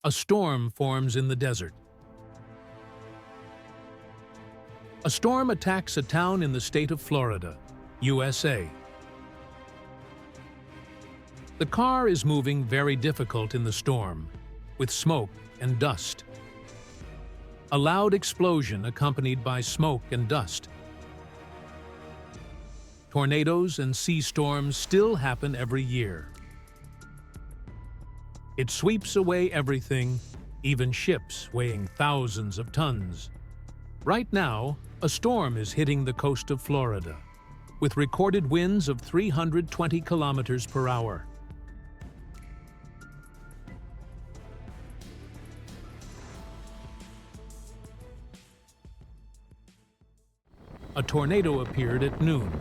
A storm forms in the desert. A storm attacks a town in the state of Florida, USA. The car is moving very difficult in the storm, with smoke and dust. A loud explosion accompanied by smoke and dust. Tornadoes and sea storms still happen every year. It sweeps away everything, even ships weighing thousands of tons. Right now, a storm is hitting the coast of Florida, with recorded winds of 320 kilometers per hour. A tornado appeared at noon.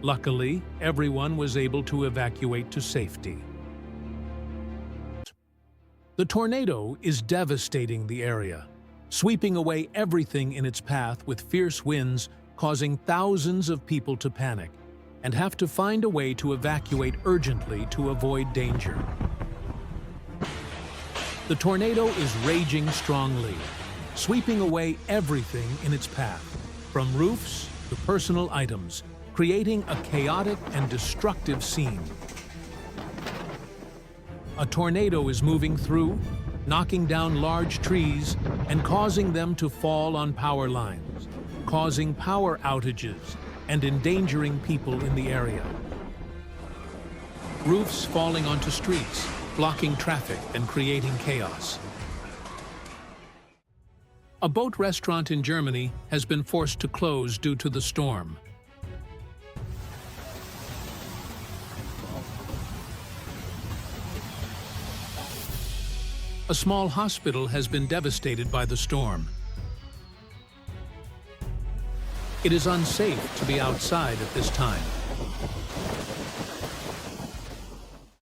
Luckily, everyone was able to evacuate to safety. The tornado is devastating the area, sweeping away everything in its path with fierce winds, causing thousands of people to panic and have to find a way to evacuate urgently to avoid danger. The tornado is raging strongly, sweeping away everything in its path, from roofs to personal items, creating a chaotic and destructive scene. A tornado is moving through, knocking down large trees and causing them to fall on power lines, causing power outages and endangering people in the area. Roofs falling onto streets, blocking traffic and creating chaos. A boat restaurant in Germany has been forced to close due to the storm. A small hospital has been devastated by the storm. It is unsafe to be outside at this time.